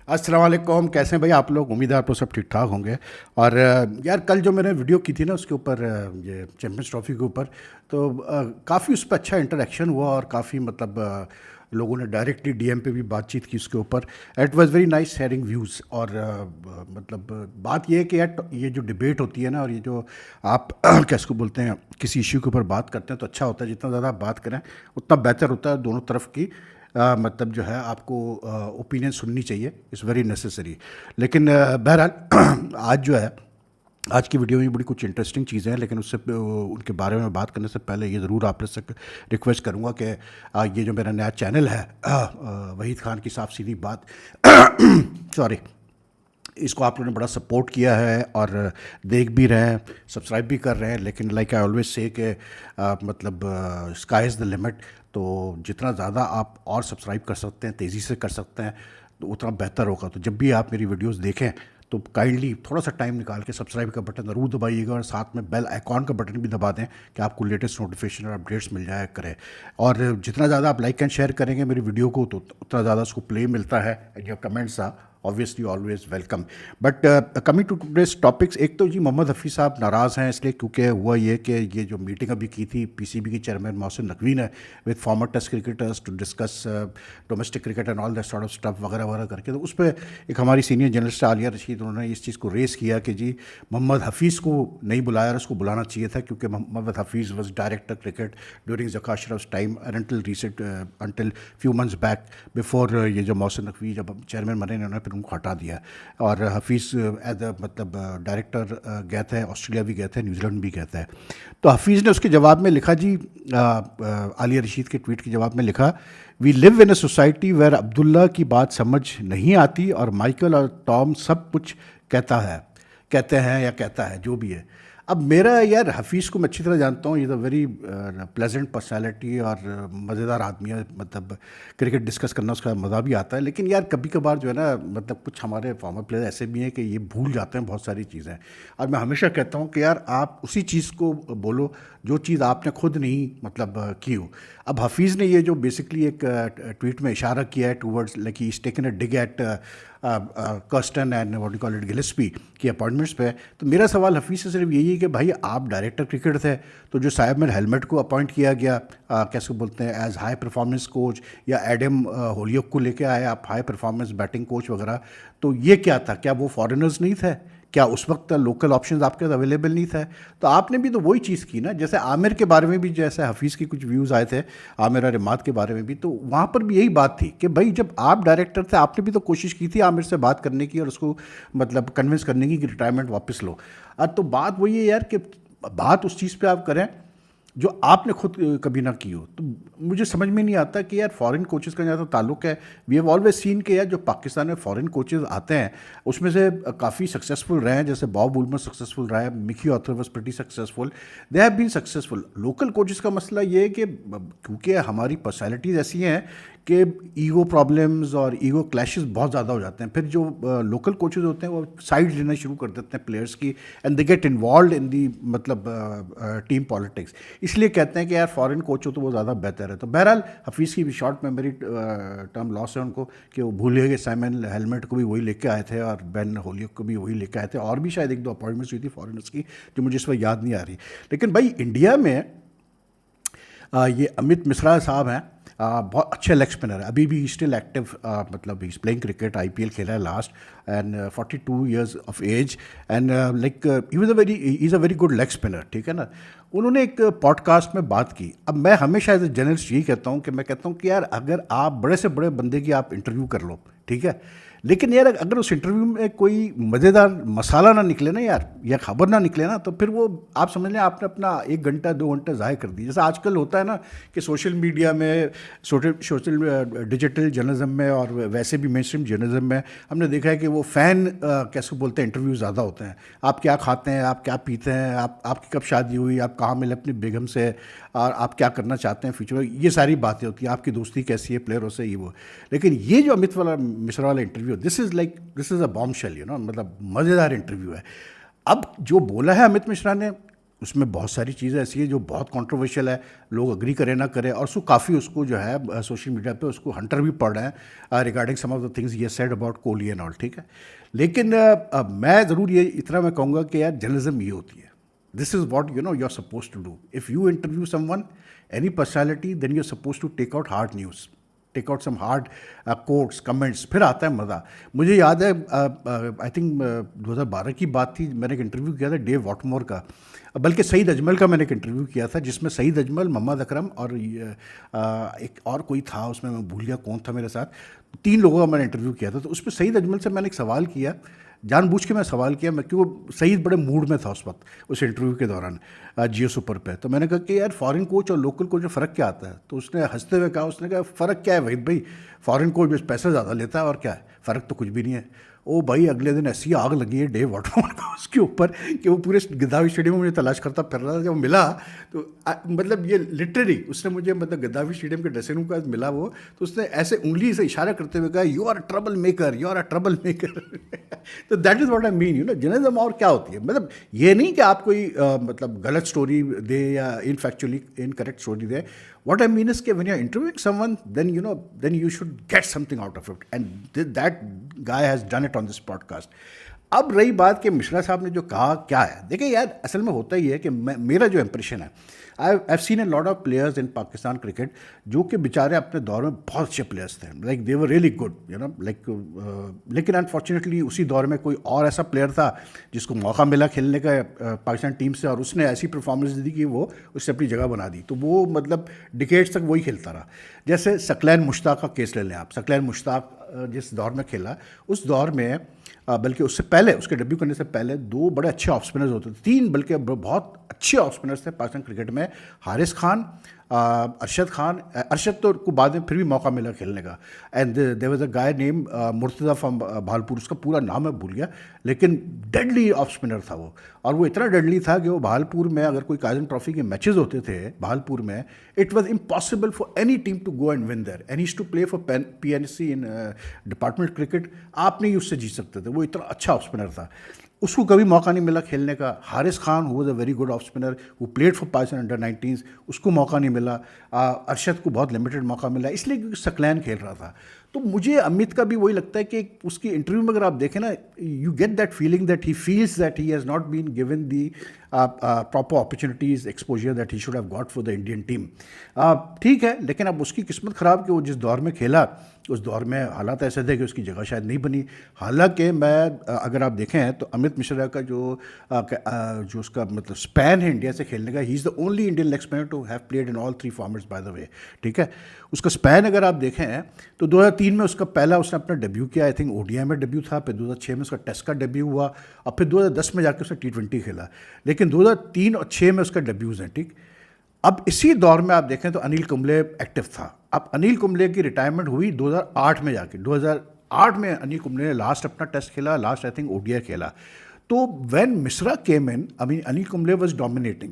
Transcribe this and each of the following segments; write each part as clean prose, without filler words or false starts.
अस्सलाम वालेकुम। कैसे हैं भाई आप लोग? उम्मीद है आप लोग सब ठीक ठाक होंगे। और यार कल जो मैंने वीडियो की थी ना उसके ऊपर, ये चैम्पियंस ट्रॉफी के ऊपर, तो काफ़ी उस पर अच्छा इंटरेक्शन हुआ और काफ़ी मतलब लोगों ने डायरेक्टली डीएम पे भी बातचीत की उसके ऊपर। It was very nice sharing views. और मतलब बात ये है कि यार ये जो डिबेट होती है ना, और ये जो आप कैसे को बोलते हैं किसी इश्यू के ऊपर बात करते हैं, तो अच्छा होता है। जितना ज़्यादा आप बात करें उतना बेहतर होता है दोनों तरफ की। मतलब जो है आपको ओपिनियन सुननी चाहिए, इज़ वेरी नेसेसरी। लेकिन बहरहाल आज जो है, आज की वीडियो में बड़ी कुछ इंटरेस्टिंग चीज़ें हैं, लेकिन उससे उनके बारे में बात करने से पहले ये ज़रूर आप से रिक्वेस्ट करूँगा कि ये जो मेरा नया चैनल है, वहीद खान की साफ सीधी बात सॉरी, इसको आप लोगों ने बड़ा सपोर्ट किया है और देख भी रहे हैं, सब्सक्राइब भी कर रहे हैं। लेकिन लाइक आई ऑलवेज से कि मतलब स्काई इज़ द लिमिट। तो जितना ज़्यादा आप और सब्सक्राइब कर सकते हैं, तेज़ी से कर सकते हैं, तो उतना बेहतर होगा। तो जब भी आप मेरी वीडियोस देखें तो काइंडली थोड़ा सा टाइम निकाल के सब्सक्राइब का बटन ज़रूर दबाइएगा और साथ में बेल आइकॉन का बटन भी दबा दें कि आपको लेटेस्ट नोटिफिकेशन और अपडेट्स मिल जाया करें। और जितना ज़्यादा आप लाइक एंड शेयर करेंगे मेरी वीडियो को, तो उतना ज़्यादा उसको प्ले मिलता है। And your comments are obviously always welcome. But coming to today's topics, एक तो जी मोहम्मद हफ़ीज़ साहब नाराज़ हैं इसलिए क्योंकि हुआ ये कि ये जो मीटिंग अभी की थी पीसीबी की चेयरमैन मोहसिन नकवी ने with former test cricketers to discuss domestic cricket and all that sort of stuff वगैरह वगैरह करके, तो उस पर एक हमारी सीनियर जर्नलिस्ट आलिया रशीद, उन्होंने इस चीज़ को रेस किया कि जी मोहम्मद हफ़ीज़ को नहीं बुलाया और उसको बुलाना चाहिए था, क्योंकि Mohammad Hafeez was director cricket during Zaka Ashraf time and until recent until few months back before ये जो मोहसिन नकवी जब चेयरमैन बने उन्होंने फिर उनको हटा दिया। और हफ़ीज़ एज अ मतलब डायरेक्टर गए थे, ऑस्ट्रेलिया भी गए थे, न्यूजीलैंड भी गए थे। तो हफ़ीज़ ने उसके जवाब में लिखा जी, आलिया रशीद के ट्वीट के जवाब में लिखा, we live in a society where Abdullah की बात समझ नहीं आती और माइकल और टॉम सब कुछ कहते हैं या कहता है, जो भी है। अब मेरा यार हफ़ीज़ को मैं अच्छी तरह जानता हूँ, is a very pleasant personality और मज़ेदार आदमी है। मतलब क्रिकेट डिस्कस करना उसका मज़ा भी आता है। लेकिन यार कभी कभार जो है ना, मतलब कुछ हमारे फॉर्मर प्लेयर ऐसे भी हैं कि ये भूल जाते हैं बहुत सारी चीज़ें। और मैं हमेशा कहता हूँ कि यार आप उसी चीज़ को बोलो जो चीज़ आपने खुद नहीं मतलब की हो। अब हफ़ीज़ ने ये जो बेसिकली एक ट्वीट में इशारा किया है towards like he is taken a dig at Kirsten and what you call it Gillespie की अपॉइंटमेंट्स पे। तो मेरा सवाल हफ़ीज़ से सिर्फ यही है कि भाई आप डायरेक्टर क्रिकेट थे, तो जो साइब में हेलमेट को अपॉइंट किया गया कैसे बोलते हैं एज हाई परफॉर्मेंस कोच, या एडम होलियोक को लेके आए आप हाई परफॉर्मेंस बैटिंग कोच वगैरह, तो ये क्या था? क्या वो फॉरेनर्स नहीं थे? क्या उस वक्त लोकल ऑप्शंस आपके पास अवेलेबल नहीं थे? तो आपने भी तो वही चीज़ की ना। जैसे आमिर के बारे में भी, जैसे हफ़ीज़ की कुछ व्यूज़ आए थे आमिर और इमाद के बारे में भी, तो वहाँ पर भी यही बात थी कि भाई जब आप डायरेक्टर थे आपने भी तो कोशिश की थी आमिर से बात करने की और उसको मतलब कन्विंस करने की कि रिटायरमेंट वापस लो। तो बात वही है यार कि बात उस चीज़ पे आप करें जो आपने खुद कभी ना की हो। तो मुझे समझ में नहीं आता कि यार फॉरेन कोचेस का जहाँ तो ताल्लुक है, वी हैव ऑलवेज सीन के यार जो पाकिस्तान में फॉरेन कोचेस आते हैं उसमें से काफ़ी सक्सेसफुल रहे हैं। जैसे बॉब वुलमर सक्सेसफुल रहा है, Mickey Arthur was pretty successful, they have been successful. Local coaches का मसला ये है कि क्योंकि हमारी पर्सनैलिटीज़ ऐसी हैं कि ईगो प्रॉब्लम्स और ईगो क्लैशेस बहुत ज़्यादा हो जाते हैं। फिर जो लोकल कोचेस होते हैं वो साइड लेना शुरू कर देते हैं प्लेयर्स की, and they get involve in the मतलब टीम पॉलिटिक्स। इसलिए कहते हैं कि यार फॉरेन कोच हो तो वो ज़्यादा बेहतर है। तो बहरहाल हफ़ीज़ की भी शॉर्ट मेमोरी टर्म लॉस है उनको कि वो भूल गए कि साइमन हेलमेट को भी वही लेके आए थे और बेन होलियक को भी वही लेके आए थे, और भी शायद एक दो अपॉइंटमेंट्स हुई थी फॉरेनर्स की जो मुझे इस वक्त याद नहीं आ रही। लेकिन भाई इंडिया में ये अमित मिश्रा साहब हैं, बहुत अच्छे लेग स्पिनर है, अभी भी स्टिल एक्टिव। मतलब he is playing cricket, IPL खेला है last, and 42 years of age, and like he was a very is a very good leg spinner, ठीक है ना। उन्होंने एक पॉडकास्ट में बात की। अब मैं हमेशा एज ए जर्नलिस्ट यही कहता हूँ कि मैं कहता हूँ कि यार अगर आप बड़े से बड़े बंदे की आप इंटरव्यू कर लो, ठीक है, लेकिन यार अगर उस इंटरव्यू में कोई मज़ेदार मसाला ना निकले ना यार, या खबर ना निकले ना, तो फिर वो आप समझ लें आपने अपना 1 घंटा 2 घंटा ज़ाय कर दिया। जैसे आजकल होता है ना कि सोशल मीडिया में, सोशल डिजिटल जर्नलिज्म में और वैसे भी मेन स्ट्रीम जर्नलिज्म में हमने देखा है कि वो फ़ैन कैसे बोलते हैं इंटरव्यू ज़्यादा होते हैं। आप क्या खाते हैं, आप क्या पीते हैं, आपकी कब शादी हुई, आप कहाँ मिले अपनी बेगम से, और आप क्या करना चाहते हैं फ्यूचर में, ये सारी बातें होती हैं। आपकी दोस्ती कैसी है प्लेयरों से, ये वो। लेकिन ये जो अमित वाला मिश्रा वाला interview, this is a bombshell, you know, मतलब मज़ेदार इंटरव्यू है। अब जो बोला है अमित मिश्रा ने, उसमें बहुत सारी चीज़ें ऐसी है जो बहुत कंट्रोवर्शियल है, लोग अग्री करें ना करें, और उसको काफ़ी उसको जो है सोशल मीडिया पे उसको हंटर भी पढ़ रहे हैं regarding some of the things ये said about Kohli and all, ठीक है। लेकिन मैं ज़रूर ये इतना मैं कहूँगा कि यार जर्नलिज्म ये होती है, this is what you are suppose to do. If you interview someone, any personality, then you are suppose to take out hard news, take out some hard quotes comments, फिर आता है मज़ा। मुझे याद है आई थिंक 2012 की बात थी, मैंने एक इंटरव्यू किया था डेव वॉटमोर का, बल्कि सईद अजमल का मैंने एक इंटरव्यू किया था, जिसमें सईद अजमल, मोहम्मद अकरम और एक और कोई था उसमें, मैं भूल गया कौन था मेरे साथ, 3 लोगों का मैंने इंटरव्यू किया था। तो उसमें सईद अजमल से मैंने एक सवाल किया, जानबूझ के मैं सवाल किया, मैं क्यों, सईद बड़े मूड में था उस वक्त उस इंटरव्यू के दौरान जियो सुपर पे। तो मैंने कहा कि यार फॉरेन कोच और लोकल कोच में फ़र्क क्या आता है? तो उसने हंसते हुए कहा, उसने कहा फ़र्क क्या है वहीद भाई, फॉरेन कोच बस पैसा ज़्यादा लेता है और क्या है, फ़र्क तो कुछ भी नहीं है। ओ भाई, अगले दिन ऐसी आग लगी है डेव वाटमोर को उसके ऊपर कि वो पूरे गद्दाफी स्टेडियम में मुझे तलाश करता फिर रहा था। जब मिला तो मतलब ये लिटरली उसने मुझे, मतलब गद्दाफी स्टेडियम के ड्रेसिंग रूम का मिला वो, तो उसने ऐसे उंगली से इशारा करते हुए कहा, you are a trouble maker, you are a trouble maker. तो that is what I mean, journalism और क्या होती है, मतलब ये नहीं कि आप कोई मतलब गलत स्टोरी दे या इनफैक्चुअली इनकरेक्ट स्टोरी दे। What I mean is कि when you're interviewing someone, then you should get something out of it, and that guy has done it on this podcast. अब रही बात कि मिश्रा साहब ने जो कहा क्या है, देखिए यार असल में होता ही है कि मेरा जो इम्प्रेशन है, I seen a lot of players in Pakistan cricket जो कि बेचारे अपने दौर में बहुत अच्छे प्लेयर्स थे, like they were really good, लेकिन अनफॉर्चुनेटली उसी दौर में कोई और ऐसा प्लेयर था जिसको मौका मिला खेलने का पाकिस्तान टीम से, और उसने ऐसी परफॉर्मेंस दी कि वो उससे अपनी जगह बना दी, तो वो मतलब डिकेड्स तक वही खेलता रहा। जैसे सकलैन मुश्ताक का केस ले लें आप, सकलैन मुश्ताक जिस दौर में खेला, उस दौर में बल्कि उससे पहले, उसके डेब्यू करने से पहले 2 बड़े अच्छे ऑफ स्पिनर्स होते थे, 3 बल्कि बहुत अच्छे ऑफ स्पिनर्स थे पाकिस्तान क्रिकेट में, हारिस खान, अरशद खान, अरशद तो को बाद में फिर भी मौका मिला खेलने का, and there was a guy name Murtaza from Bahawalpur, उसका पूरा नाम मैं भूल गया, लेकिन डेडली ऑफ स्पिनर था वो, और वो इतना डेडली था कि वो भालपुर में अगर कोई काजन ट्रॉफी के मैचेस होते थे भालपुर में, it was impossible for any team to go and win there, and he used to play for PNC in department cricket, आप नहीं उससे जीत सकते थे, वो इतना अच्छा ऑफ स्पिनर था, उसको कभी मौका नहीं मिला खेलने का। Haris Khan who was a very good off spinner, वो played for Pakistan under 19s, उसको मौका नहीं मिला। अरशद को बहुत लिमिटेड मौका मिला, इसलिए क्योंकि सकलैन खेल रहा था। तो मुझे अमित का भी वही लगता है कि उसकी इंटरव्यू में अगर आप देखें ना, you get that feeling that he feels that he has not been given the proper opportunities, exposure that he should have got for the Indian team. ठीक है, लेकिन अब उसकी किस्मत ख़राब कि वो जिस दौर में खेला उस दौर में हालात ऐसे थे कि उसकी जगह शायद नहीं बनी। हालांकि मैं अगर आप देखें तो अमित मिश्रा का जो उसका मतलब स्पैन है इंडिया से खेलने का, he is the only Indian leg spinner to have played in all 3 formats by the way, ठीक है। उसका स्पैन अगर आप देखें तो 2003 में उसका पहला उसने अपना डेब्यू किया, आई थिंक ओडीआई में डेब्यू था, फिर 2006 में उसका टेस्ट का डेब्यू हुआ, और फिर 2010 में जाकर उसने T20 खेला, लेकिन 2003 और 6 में उसका डेब्यूज़ हैं, ठीक। अब इसी दौर में आप देखें तो अनिल कुंबले एक्टिव था। अब अनिल कुंबले की रिटायरमेंट हुई 2008 में जाके, 2008 में अनिल कुंबले ने लास्ट अपना टेस्ट खेला, लास्ट आई थिंक ओडीआई खेला। तो when Mishra came in, Anil Kumble was dominating,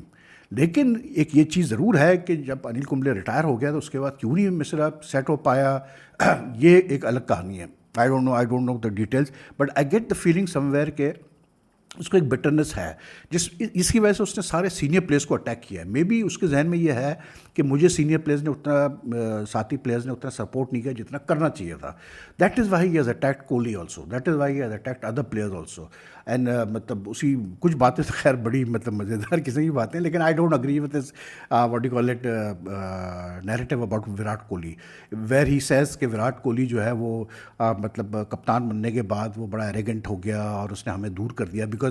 लेकिन एक ये चीज़ ज़रूर है कि जब अनिल कुंबले रिटायर हो गया तो उसके बाद क्यों नहीं मिश्रा सेट हो पाया, ये एक अलग कहानी है। I don't know the details, but I get the feeling somewhere के उसको एक बिटरनेस है इसकी वजह से उसने सारे सीनियर प्लेयर्स को अटैक किया है। मे बी उसके जहन में ये है कि मुझे सीनियर प्लेयर्स ने उतना, साथी प्लेयर्स ने उतना सपोर्ट नहीं किया जितना करना चाहिए था। That is why he has attacked Kohli also, that is why he has attacked other players also, and मतलब उसी कुछ बातें तो खैर बड़ी मतलब मज़ेदार किसी की बातें, लेकिन I don't agree with this what you call it narrative about Virat Kohli, where he says कि विराट कोहली जो है वो मतलब कप्तान बनने के बाद वो बड़ा एरोगेंट हो गया और उसने हमें दूर कर दिया, बिकॉज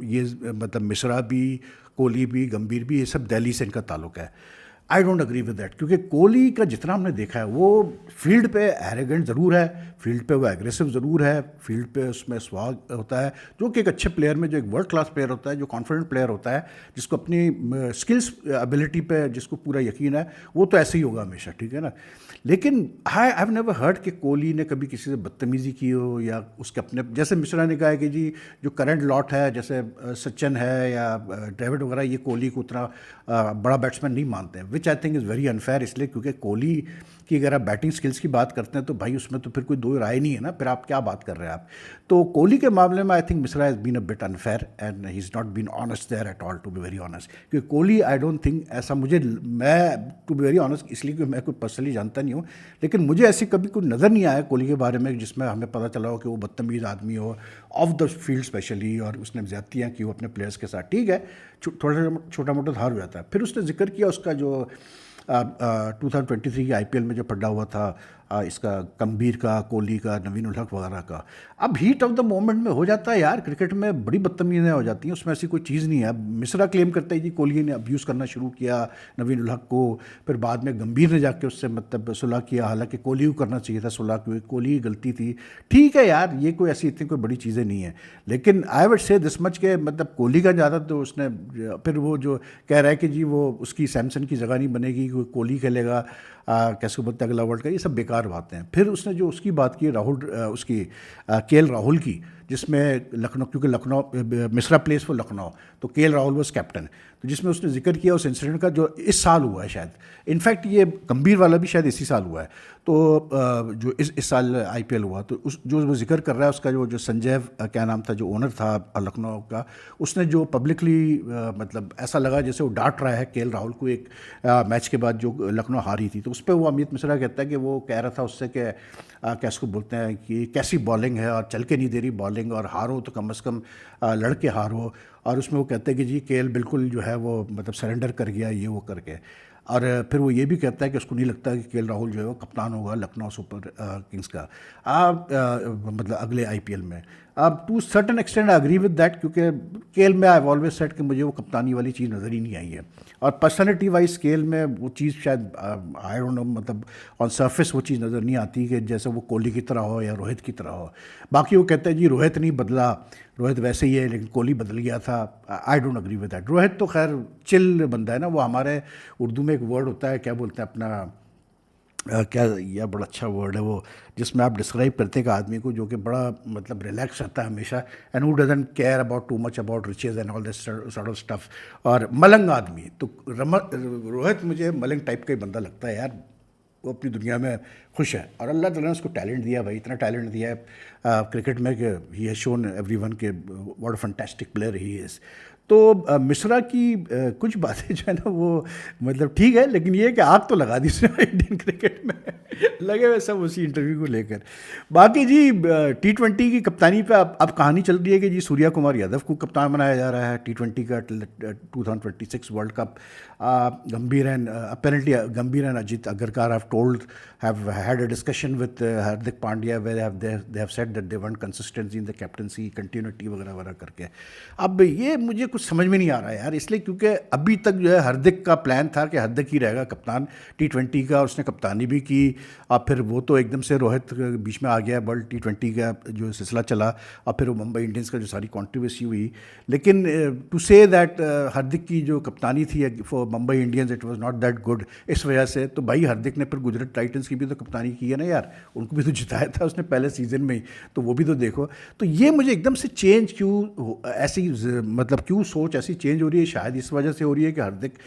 ये मतलब मिश्रा भी, कोहली भी, गंभीर भी, ये सब दिल्ली से इनका ताल्लुक है। आई डोंट अग्री विद दैट, क्योंकि कोहली का जितना हमने देखा है वो फील्ड पे एरोगेंट ज़रूर है, फील्ड पे वो एग्रेसिव ज़रूर है, फील्ड पे उसमें स्वाग होता है, जो कि एक अच्छे प्लेयर में, जो एक वर्ल्ड क्लास प्लेयर होता है, जो कॉन्फिडेंट प्लेयर होता है, जिसको अपनी स्किल्स एबिलिटी पे जिसको पूरा यकीन है, वो तो ऐसे ही होगा हमेशा, ठीक है ना। लेकिन आई हैव नेवर हर्ड कि कोहली ने कभी किसी से बदतमीज़ी की हो, या उसके अपने, जैसे मिश्रा ने कहा है कि जी जो करंट लॉट है, जैसे सचिन है या ड्रेविड वगैरह, ये कोहली को उतना बड़ा बैट्समैन नहीं मानते हैं, which I think is very unfair, इसलिए क्योंकि कोहली कि अगर आप बैटिंग स्किल्स की बात करते हैं तो भाई उसमें तो फिर कोई दो राय नहीं है ना, फिर आप क्या बात कर रहे हैं आप। तो कोहली के मामले में I think Mishra has been a bit unfair and he is not been honest there at all, to be very honest. क्योंकि कोहली आई डोंट थिंक ऐसा मैं टू बी वेरी ऑनेस्ट इसलिए कि मैं कोई पर्सनली जानता नहीं हूँ, लेकिन मुझे ऐसी कभी कोई नज़र नहीं आया कोहली के बारे में जिसमें हमें पता चला हो कि वो बदतमीज़ आदमी हो ऑफ द फील्ड स्पेशली, और उसने ज़्यादतियाँ की वो अपने प्लेयर्स के साथ। ठीक है, थोड़ा छोटा मोटा धार हो जाता है। फिर उसने जिक्र किया उसका जो 2023 की आईपीएल में जो पड़ा हुआ था, इसका गंभीर का, कोहली का, नवीन उल हक वगैरह का। अब हीट ऑफ द मोमेंट में हो जाता है यार, क्रिकेट में बड़ी बदतमीजियाँ हो जाती हैं, उसमें ऐसी कोई चीज़ नहीं है। अब मिश्रा क्लेम करता है कि कोहली ने अब्यूज़ करना शुरू किया नवीन उल हक को, फिर बाद में गंभीर ने जाके उससे मतलब सुलह किया, हालांकि कोहली को करना चाहिए था सुलह, क्योंकि कोहली की गलती थी। ठीक है यार, ये कोई ऐसी इतनी कोई बड़ी चीज़ें नहीं है, लेकिन I would say this much के मतलब कोहली का ज़्यादा तो उसने फिर वो जो कह रहा है कि जी वो उसकी सैमसन की जगह नहीं बनेगी, कोहली खेलेगा कैसे बोलते हैं अगला वर्ल्ड का, ये सब बेकार बातें हैं। फिर उसने जो उसकी बात की उसकी केएल राहुल की, जिसमें लखनऊ, क्योंकि लखनऊ मिश्रा प्लेस फॉर लखनऊ, तो केएल राहुल वॉज कैप्टन, तो जिसमें उसने जिक्र किया उस इंसिडेंट का जो इस साल हुआ है शायद, इनफैक्ट ये गंभीर वाला भी शायद इसी साल हुआ है। तो जो इस साल आईपीएल हुआ, तो उस जो वो जिक्र कर रहा है उसका जो संजय क्या नाम था जो ओनर था लखनऊ का, उसने जो पब्लिकली मतलब ऐसा लगा जैसे वो डांट रहा है केएल राहुल को एक मैच के बाद जो लखनऊ हारी थी। तो उस पर वो अमित मिश्रा कहता है कि वो कह रहा था उससे कि कैसे बोलते हैं कि कैसी बॉलिंग है और चल के नहीं दे रही बॉलिंग, और हारो तो कम से कम लड़ के हारो। और उसमें वो कहते हैं कि जी केएल बिल्कुल जो है वो मतलब सरेंडर कर गया ये वो करके। और फिर वो ये भी कहता है कि उसको नहीं लगता कि केएल राहुल जो है वो कप्तान होगा लखनऊ सुपर किंग्स का मतलब अगले आईपीएल में। अब to certain extend I agree with that, क्योंकि केएल में आई हैव ऑलवेज सेड कि मुझे वो कप्तानी वाली चीज़ नज़र ही नहीं आई है, और पर्सनैलिटी वाइज स्केल में वो चीज़ शायद आई डोंट नो मतलब ऑन सरफेस वो चीज़ नज़र नहीं आती कि जैसे वो कोहली की तरह हो या रोहित की तरह हो। बाकी वो कहते हैं जी रोहित नहीं बदला, रोहित वैसे ही है लेकिन कोहली बदल गया था। I don't agree with that. Rohit तो खैर चिल बंदा है ना, वो हमारे उर्दू में एक वर्ड होता है क्या बोलते हैं अपना क्या, यह बड़ा अच्छा वर्ड है वो जिसमें आप डिस्क्राइब करते हैं कि आदमी को जो कि बड़ा मतलब रिलैक्स रहता है हमेशा, and who doesn't care about too much about riches and all this sort of stuff, और मलंग आदमी। तो रोहित मुझे मलंग टाइप का ही बंदा लगता है यार, वो अपनी दुनिया में खुश है, और अल्लाह ताला ने उसको टैलेंट दिया भाई, इतना टैलेंट दिया है क्रिकेट में कि ही हैज़ शोन एवरीवन के what a fantastic player he is. तो मिश्रा की कुछ बातें जो है ना वो मतलब ठीक है, लेकिन ये है कि आग तो लगा दी उसने इंडियन क्रिकेट में लगे हुए सब उसी इंटरव्यू को लेकर। बाकी जी T20 की कप्तानी पे अब कहानी चल रही है कि जी सूर्या कुमार यादव को कप्तान बनाया जा रहा है T20 का 2026 world cup. Gambhir and apparently Gambhir and Ajit Agarkar have had a discussion with Hardik Pandya where they have said that they want consistency in the captaincy, continuity वगैरह वगैरह करके। अब ये मुझे कुछ समझ में नहीं आ रहा है यार, इसलिए क्योंकि अभी तक जो है हार्दिक का प्लान था कि हार्दिक ही रहेगा कप्तान T20 का, उसने कप्तानी भी की, और फिर वो तो एकदम से रोहित बीच में आ गया, वर्ल्ड T20 का जो सिलसिला चला, और फिर वो मुंबई इंडियंस का जो सारी कॉन्ट्रोवर्सी हुई। लेकिन टू से दैट हार्दिक की जो कप्तानी थी for Mumbai Indians it was not that good, इस वजह से तो भाई हार्दिक ने फिर गुजरात टाइटंस की भी तो कप्तानी की है ना यार, उनको भी तो जिताया था उसने पहले सीजन में ही, तो वो भी तो देखो। तो ये मुझे एकदम से चेंज क्यों ऐसी मतलब क्यों सोच ऐसी चेंज हो रही है, शायद इस वजह से हो रही है कि हार्दिक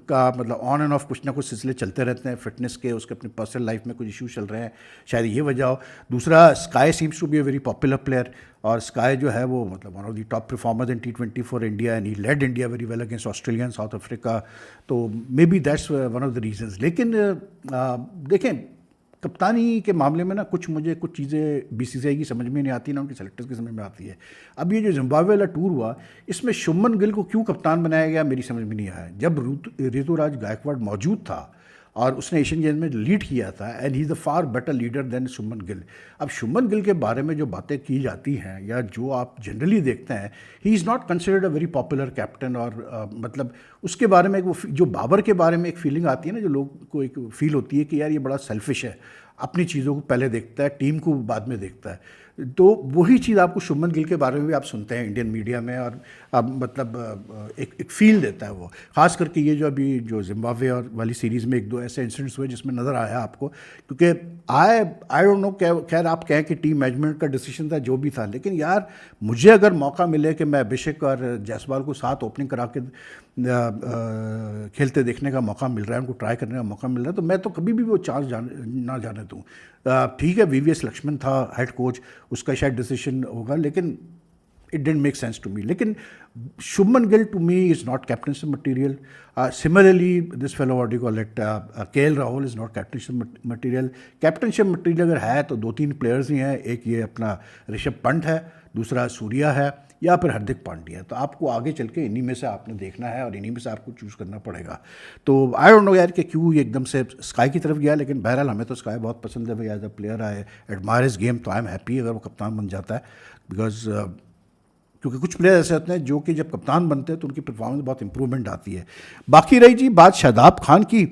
का मतलब ऑन एंड ऑफ कुछ ना कुछ सिलसिले चलते रहते हैं फिटनेस के, उसके अपनी पर्सनल लाइफ में कुछ इश्यूज चल रहे हैं, शायद ये वजह हो। दूसरा Sky seems to be a very popular player, और स्काई जो है वो मतलब one of the top performers in T20 for India, and he led India very well against Australia and South Africa, तो maybe that's one of the reasons. लेकिन देखें कप्तानी के मामले में ना मुझे कुछ चीज़ें बीसीसीआई की समझ में नहीं आती ना उनके सेलेक्टर्स की समझ में आती है। अब ये जो जिम्बाब्वे वाला टूर हुआ, इसमें शुभमन गिल को क्यों कप्तान बनाया गया मेरी समझ में नहीं आया, जब ऋतुराज गायकवाड़ मौजूद था और उसने एशियन गेम्स में लीड किया था, and he is the far better leader than Shubman Gill. अब शुभमन गिल के बारे में जो बातें की जाती हैं या जो आप जनरली देखते हैं, ही is not considered a very popular captain, और मतलब उसके बारे में जो बाबर के बारे में एक फीलिंग आती है ना, जो लोग को एक फील होती है कि यार ये बड़ा सेल्फिश है, अपनी चीज़ों को पहले देखता है, टीम को बाद में देखता है। तो वही चीज़ आपको शुभमन गिल के बारे में भी आप सुनते हैं इंडियन मीडिया में, और अब मतलब एक फील देता है वो। ख़ास करके ये जो अभी जो जिम्बाब्वे और वाली सीरीज़ में एक दो ऐसे इंसिडेंट्स हुए जिसमें नज़र आया आपको, क्योंकि आई डोंट नो, खैर आप कहें कि टीम मैनेजमेंट का डिसीजन था जो भी था, लेकिन यार मुझे अगर मौका मिले कि मैं अभिषेक और जायसवाल को साथ ओपनिंग करा के खेलते देखने का मौका मिल रहा है, उनको ट्राई करने का मौका मिल रहा है, तो मैं तो कभी भी वो चांस ना जाने दूँ। ठीक है, वीवीएस लक्ष्मण था हेड कोच, उसका शायद डिसीजन होगा, लेकिन it didn't make sense to me. लेकिन Shubman Gill to me is not captainship material. Similarly this fellow what you call it, KL Rahul is not captainship material. Captainship material अगर है तो दो तीन प्लेयर्स ही हैं, एक ये अपना ऋषभ पंत है, दूसरा सूर्या है, या फिर हार्दिक पांड्या है। तो आपको आगे चल के इन्हीं में से आपने देखना है और इन्हीं में से आपको चूज़ करना पड़ेगा। तो आई डोंट नो यार कि क्यों ये एकदम से स्काई की तरफ गया, लेकिन बहरहाल हमें तो स्काई बहुत पसंद है भाई, as a player I admire his game. तो आई एम हैप्पी अगर वो कप्तान बन जाता है, बिकॉज क्योंकि कुछ प्लेयर ऐसे होते हैं जो कि जब कप्तान बनते हैं तो उनकी परफॉर्मेंस बहुत इंप्रूवमेंट आती है। बाकी रही जी बात शादाब खान की,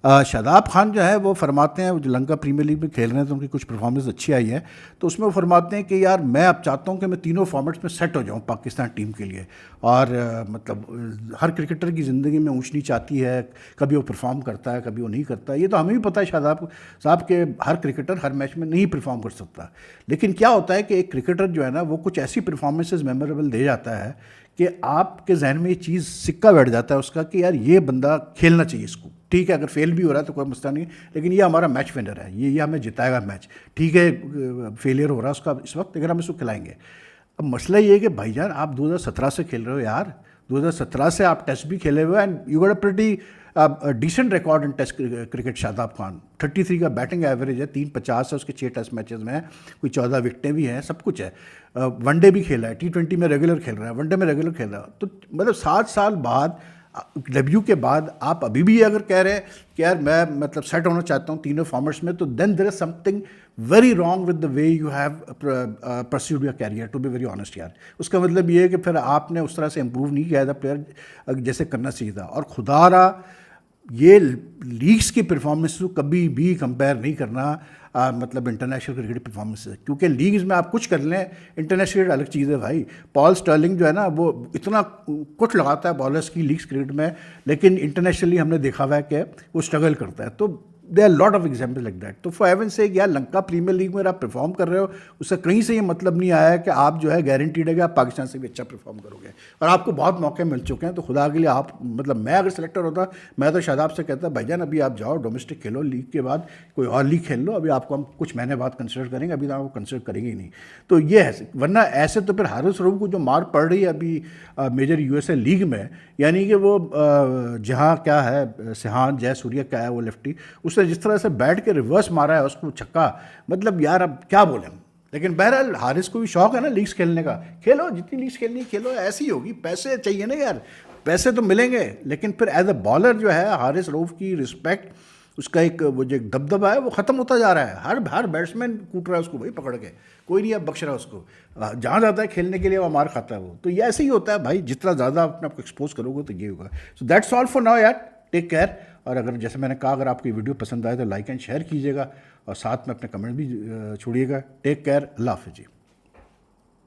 शादाब खान जो है वो फरमाते हैं, जो लंका प्रीमियर लीग में खेल रहे हैं तो उनकी कुछ परफॉर्मेंस अच्छी आई है, तो उसमें वो फरमाते हैं कि यार मैं अब चाहता हूं कि मैं तीनों फॉर्मेट्स में सेट हो जाऊं पाकिस्तान टीम के लिए। और मतलब हर क्रिकेटर की ज़िंदगी में ऊंच नीच आती है, कभी वो परफॉर्म करता है, कभी वो नहीं करता। ये तो हमें भी पता है शादाब साहब के हर क्रिकेटर हर मैच में नहीं परफॉर्म कर सकता, लेकिन क्या होता है कि एक क्रिकेटर जो है ना वो कुछ ऐसी परफॉर्मेंसेज मेमोरेबल दे जाता है कि आपके जहन में ये चीज़ सिक्का बैठ जाता है उसका कि यार ये बंदा खेलना चाहिए इसको। ठीक है, अगर फेल भी हो रहा है तो कोई मसला नहीं, लेकिन ये हमारा मैच विनर है, ये हमें जिताएगा मैच। ठीक है, फेलियर हो रहा है उसका इस वक्त, लेकिन हम इसको खिलाएंगे। अब मसला ये है कि भाईजान आप 2017 से खेल रहे हो यार, 2017 से आप टेस्ट भी खेले हुए, and you got a pretty decent record in test cricket. Shadab Khan 33 का बैटिंग एवरेज है, 350 है उसके 6 टेस्ट मैचेस में, कोई 14 विकटें भी हैं, सब कुछ है। वनडे भी खेला है, T20 में रेगुलर खेल रहा है, वनडे में रेगुलर खेल रहा है। तो मतलब 7 साल बाद डेब्यू के बाद आप अभी भी अगर कह रहे हैं कि यार मैं मतलब सेट होना चाहता हूँ तीनों फॉर्मेट्स में, तो then there is something very wrong with the way you have pursued your career, to be very honest यार। उसका मतलब ये है कि फिर आपने उस तरह से इम्प्रूव नहीं किया एज अ प्लेयर जैसे करना चाहिए था। और खुदारा ये लीग्स की परफॉर्मेंस को कभी भी कंपेयर नहीं करना मतलब इंटरनेशनल क्रिकेट परफॉर्मेंस से, क्योंकि लीग्स में आप कुछ कर लें, इंटरनेशनल क्रिकेट अलग चीज़ है भाई। पॉल स्टर्लिंग जो है ना वो इतना कुछ लगाता है बॉलर्स की लीग्स क्रिकेट में, लेकिन इंटरनेशनली हमने देखा हुआ है कि वो स्ट्रगल करता है। तो they are lot of example like that. तो फॉर हेवन सेक यार लंका प्रीमियर लीग में आप परफॉर्म कर रहे हो, उससे कहीं से ये मतलब नहीं आया कि आप जो है गारंटीड है कि आप पाकिस्तान से भी अच्छा परफॉर्म करोगे, और आपको बहुत मौके मिल चुके हैं। तो खुदा के लिए आप मतलब मैं अगर सेलेक्टर होता, मैं तो शादाब से कहता भाईजान अभी आप जाओ डोमेस्टिक खेलो, लीग के बाद कोई और लीग खेल लो, अभी आपको हम कुछ महीने बाद कंसिडर करेंगे, अभी तो आपको कंसिडर करेंगे ही नहीं। तो ये है, वरना ऐसे तो फिर हारिस रऊफ को जो मार पड़ रही है अभी मेजर यूएसए लीग में, यानी कि वो जहाँ क्या है सिहान जयसूर्या क्या है वो लेफ्टी, उसने जिस तरह से बैठ के रिवर्स मारा है उसको छक्का, मतलब यार अब क्या बोलें। लेकिन बहरहाल हारिस को भी शौक है ना लीग्स खेलने का, खेलो जितनी लीग्स खेलनी खेलो, ऐसी होगी। पैसे चाहिए ना यार, पैसे तो मिलेंगे, लेकिन फिर एज अ बॉलर जो है हारिस रऊफ की रिस्पेक्ट, उसका एक वो जो एक दबदबा है वो ख़त्म होता जा रहा है। हर बैट्समैन कूट रहा है उसको भाई पकड़ के, कोई नहीं अब बख्श रहा उसको। जहाँ जाता है खेलने के लिए वो मार खाता है वो। तो ये ऐसे ही होता है भाई, जितना ज़्यादा अपने आपको एक्सपोज करोगे तो ये होगा। So that's all for now यार, टेक केयर। और अगर जैसे मैंने कहा अगर आपको ये वीडियो पसंद आए तो लाइक एंड शेयर कीजिएगा, और साथ में अपने कमेंट भी छोड़िएगा। टेक केयर, अल्लाह हाफ़िज़ जी।